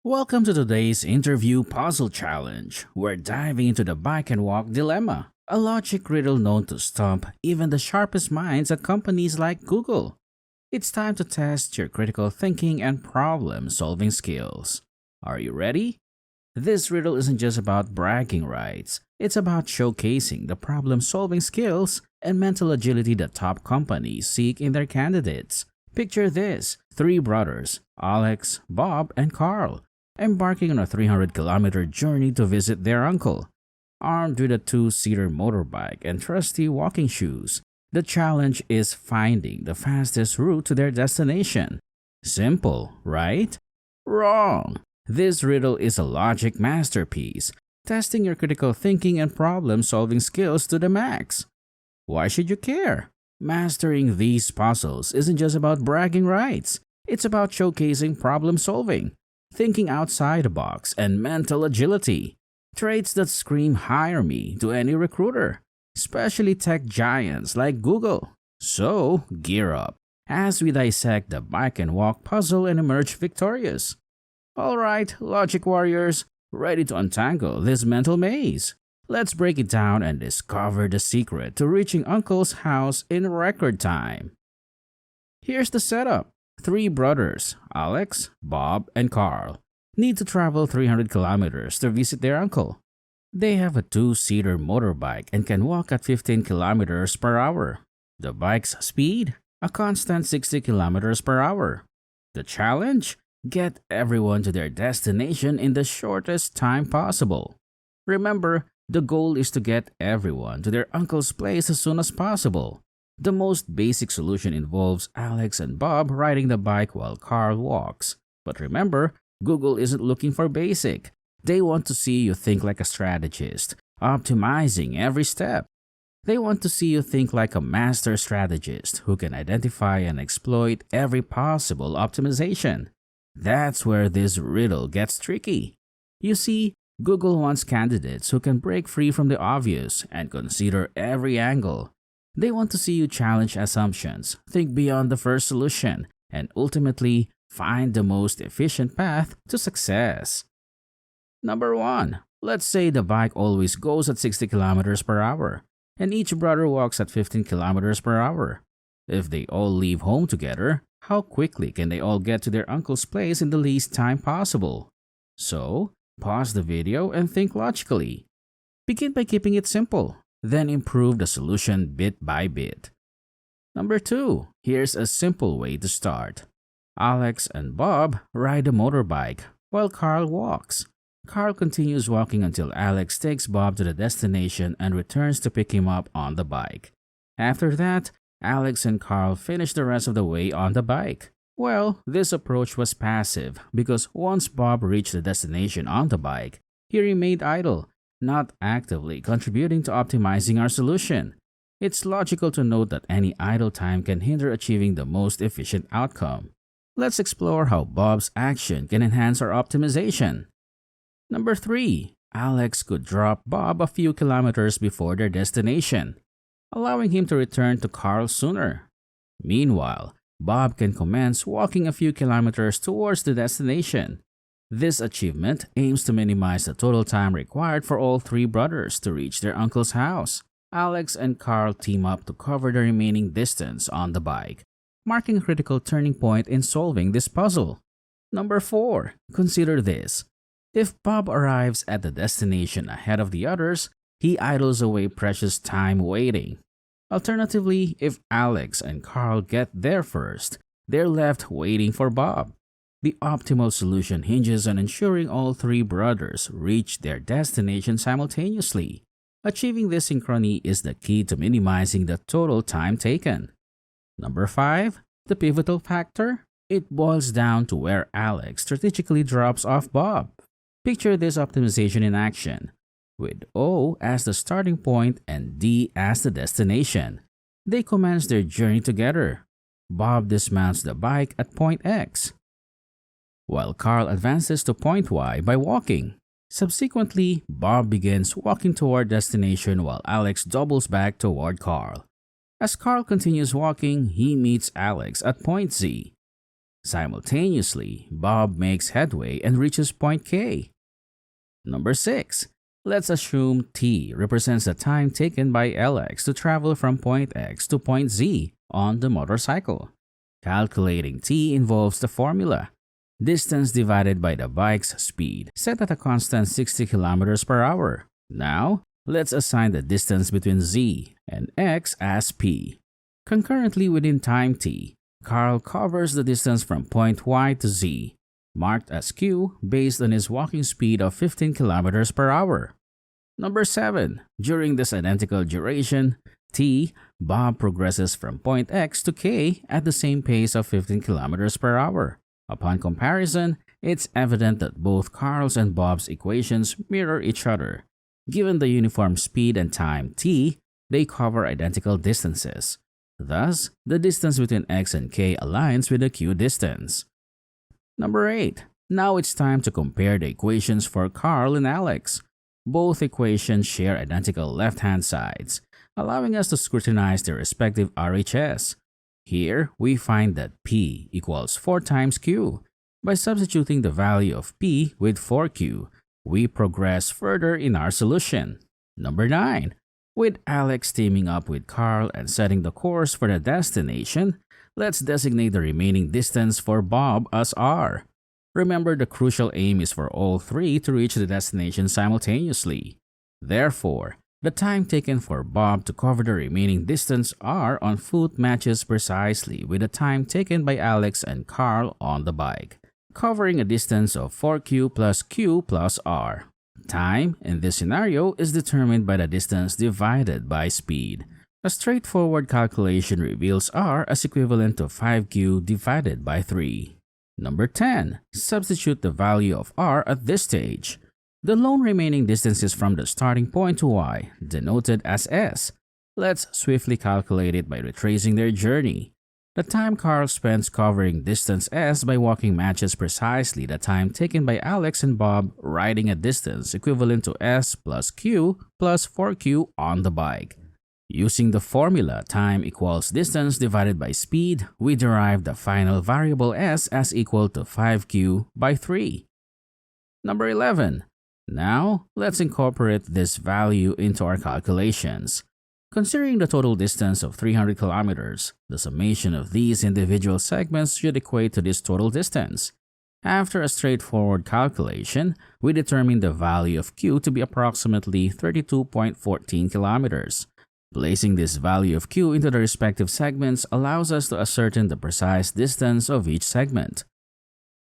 Welcome to today's interview puzzle challenge. We're diving into the bike and walk dilemma, a logic riddle known to stump even the sharpest minds at companies like Google. It's time to test your critical thinking and problem solving skills. Are you ready? This riddle isn't just about bragging rights, it's about showcasing the problem solving skills and mental agility that top companies seek in their candidates. Picture this: three brothers, Alex, Bob, and Carl, embarking on a 300-kilometer journey to visit their uncle. Armed with a two-seater motorbike and trusty walking shoes, the challenge is finding the fastest route to their destination. Simple, right? Wrong! This riddle is a logic masterpiece, testing your critical thinking and problem-solving skills to the max. Why should you care? Mastering these puzzles isn't just about bragging rights. It's about showcasing problem solving, thinking outside the box, and mental agility. Traits that scream hire me to any recruiter, especially tech giants like Google. So, gear up as we dissect the bike and walk puzzle and emerge victorious. Alright, logic warriors, ready to untangle this mental maze. Let's break it down and discover the secret to reaching Uncle's house in record time. Here's the setup. Three brothers, Alex, Bob, and Carl, need to travel 300 kilometers to visit their uncle. They have a two-seater motorbike and can walk at 15 kilometers per hour. The bike's speed? A constant 60 kilometers per hour. The challenge? Get everyone to their destination in the shortest time possible. Remember, the goal is to get everyone to their uncle's place as soon as possible. The most basic solution involves Alex and Bob riding the bike while Carl walks. But remember, Google isn't looking for basic. They want to see you think like a strategist, optimizing every step. They want to see you think like a master strategist who can identify and exploit every possible optimization. That's where this riddle gets tricky. You see, Google wants candidates who can break free from the obvious and consider every angle. They want to see you challenge assumptions, think beyond the first solution, and ultimately find the most efficient path to success. Number 1. Let's say the bike always goes at 60 kilometers per hour, and each brother walks at 15 kilometers per hour. If they all leave home together, how quickly can they all get to their uncle's place in the least time possible? So, pause the video and think logically. Begin by keeping it simple, then improve the solution bit by bit. Number 2. Here's a simple way to start. Alex and Bob ride a motorbike while Carl walks. Carl continues walking until Alex takes Bob to the destination and returns to pick him up on the bike. After that, Alex and Carl finish the rest of the way on the bike. Well, this approach was passive because once Bob reached the destination on the bike, he remained idle, not actively contributing to optimizing our solution. It's logical to note that any idle time can hinder achieving the most efficient outcome. Let's explore how Bob's action can enhance our optimization. Number 3. Alex could drop Bob a few kilometers before their destination, allowing him to return to Carl sooner. Meanwhile, Bob can commence walking a few kilometers towards the destination. This achievement aims to minimize the total time required for all three brothers to reach their uncle's house. Alex and Carl team up to cover the remaining distance on the bike, marking a critical turning point in solving this puzzle. Number 4. Consider this. If Bob arrives at the destination ahead of the others, he idles away precious time waiting. Alternatively, if Alex and Carl get there first, they're left waiting for Bob. The optimal solution hinges on ensuring all three brothers reach their destination simultaneously. Achieving this synchrony is the key to minimizing the total time taken. Number 5. The pivotal factor? It boils down to where Alex strategically drops off Bob. Picture this optimization in action, with O as the starting point and D as the destination. They commence their journey together. Bob dismounts the bike at point X, while Carl advances to point Y by walking. Subsequently, Bob begins walking toward destination while Alex doubles back toward Carl. As Carl continues walking, he meets Alex at point Z. Simultaneously, Bob makes headway and reaches point K. Number 6. Let's assume T represents the time taken by LX to travel from point X to point Z on the motorcycle. Calculating T involves the formula: distance divided by the bike's speed, set at a constant 60 km per hour. Now, let's assign the distance between Z and X as P. Concurrently within time T, Carl covers the distance from point Y to Z, marked as Q based on his walking speed of 15 km per hour. Number 7. During this identical duration, T, Bob progresses from point X to K at the same pace of 15 km per hour. Upon comparison, it's evident that both Carl's and Bob's equations mirror each other. Given the uniform speed and time T, they cover identical distances. Thus, the distance between X and K aligns with the Q distance. Number 8. Now it's time to compare the equations for Carl and Alex. Both equations share identical left-hand sides, allowing us to scrutinize their respective RHS. Here, we find that P equals 4 times Q. By substituting the value of P with 4Q, we progress further in our solution. Number 9. With Alex teaming up with Carl and setting the course for the destination, let's designate the remaining distance for Bob as R. Remember, the crucial aim is for all three to reach the destination simultaneously. Therefore, the time taken for Bob to cover the remaining distance R on foot matches precisely with the time taken by Alex and Carl on the bike, covering a distance of 4Q plus Q plus R. Time, in this scenario, is determined by the distance divided by speed. A straightforward calculation reveals R as equivalent to 5Q divided by 3. Number 10. Substitute the value of R at this stage. The lone remaining distance is from the starting point to Y, denoted as S. Let's swiftly calculate it by retracing their journey. The time Carl spends covering distance S by walking matches precisely the time taken by Alex and Bob riding a distance equivalent to S plus Q plus 4Q on the bike. Using the formula time equals distance divided by speed, we derive the final variable S as equal to 5Q by 3. Number 11. Now, let's incorporate this value into our calculations. Considering the total distance of 300 kilometers, the summation of these individual segments should equate to this total distance. After a straightforward calculation, we determine the value of Q to be approximately 32.14 kilometers. Placing this value of Q into the respective segments allows us to ascertain the precise distance of each segment.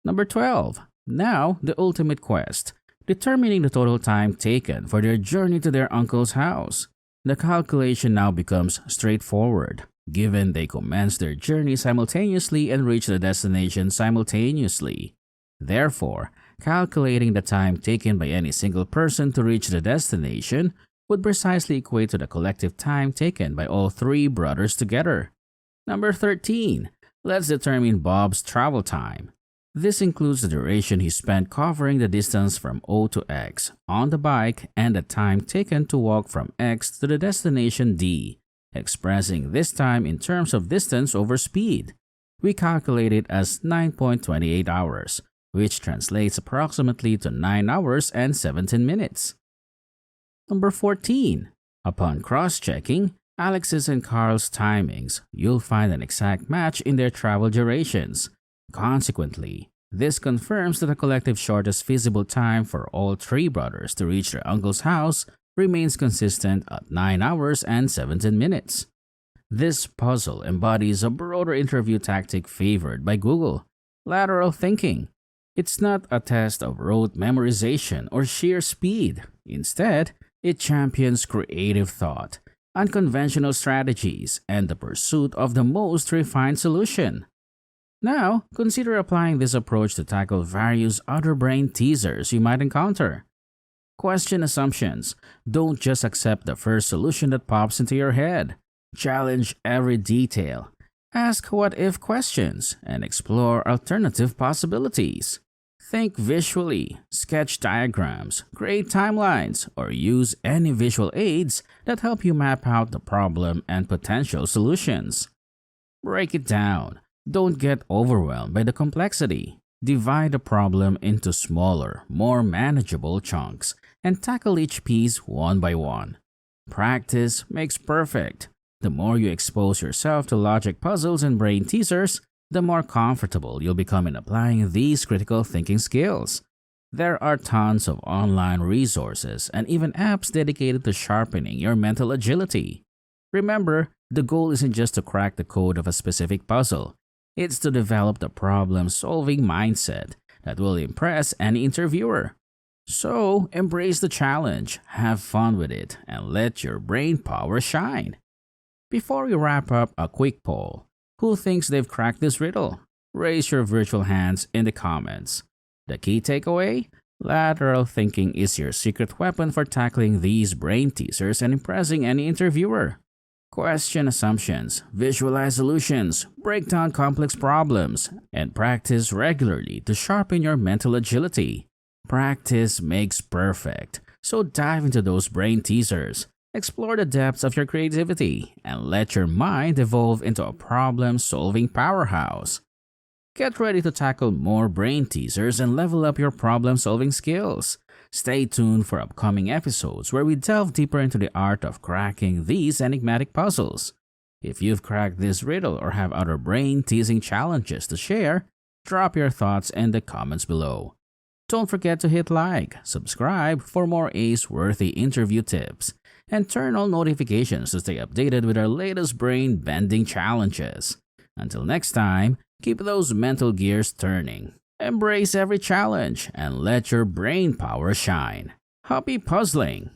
Number 12. Now, the ultimate quest, determining the total time taken for their journey to their uncle's house. The calculation now becomes straightforward, given they commence their journey simultaneously and reach the destination simultaneously. Therefore, calculating the time taken by any single person to reach the destination would precisely equate to the collective time taken by all three brothers together. Number 13. Let's determine Bob's travel time. This includes the duration he spent covering the distance from O to X on the bike and the time taken to walk from X to the destination D, expressing this time in terms of distance over speed. We calculate it as 9.28 hours, which translates approximately to 9 hours and 17 minutes. Number 14. Upon cross-checking Alex's and Carl's timings, you'll find an exact match in their travel durations. Consequently, this confirms that the collective shortest feasible time for all three brothers to reach their uncle's house remains consistent at 9 hours and 17 minutes. This puzzle embodies a broader interview tactic favored by Google: lateral thinking. It's not a test of rote memorization or sheer speed. Instead, it champions creative thought, unconventional strategies, and the pursuit of the most refined solution. Now, consider applying this approach to tackle various other brain teasers you might encounter. Question assumptions. Don't just accept the first solution that pops into your head. Challenge every detail. Ask what-if questions and explore alternative possibilities. Think visually, sketch diagrams, create timelines, or use any visual aids that help you map out the problem and potential solutions. Break it down. Don't get overwhelmed by the complexity. Divide the problem into smaller, more manageable chunks and tackle each piece one by one. Practice makes perfect. The more you expose yourself to logic puzzles and brain teasers, the more comfortable you'll become in applying these critical thinking skills. There are tons of online resources and even apps dedicated to sharpening your mental agility. Remember, the goal isn't just to crack the code of a specific puzzle, it's to develop the problem solving mindset that will impress any interviewer. So, embrace the challenge, have fun with it, and let your brain power shine. Before we wrap up, a quick poll. Who thinks they've cracked this riddle? Raise your virtual hands in the comments. The key takeaway? Lateral thinking is your secret weapon for tackling these brain teasers and impressing any interviewer. Question assumptions, visualize solutions, break down complex problems, and practice regularly to sharpen your mental agility. Practice makes perfect, so dive into those brain teasers, explore the depths of your creativity, and let your mind evolve into a problem-solving powerhouse. Get ready to tackle more brain teasers and level up your problem-solving skills. Stay tuned for upcoming episodes where we delve deeper into the art of cracking these enigmatic puzzles. If you've cracked this riddle or have other brain-teasing challenges to share, drop your thoughts in the comments below. Don't forget to hit like, subscribe for more ace-worthy interview tips, and turn on notifications to stay updated with our latest brain-bending challenges. Until next time, keep those mental gears turning. Embrace every challenge and let your brain power shine. Happy puzzling!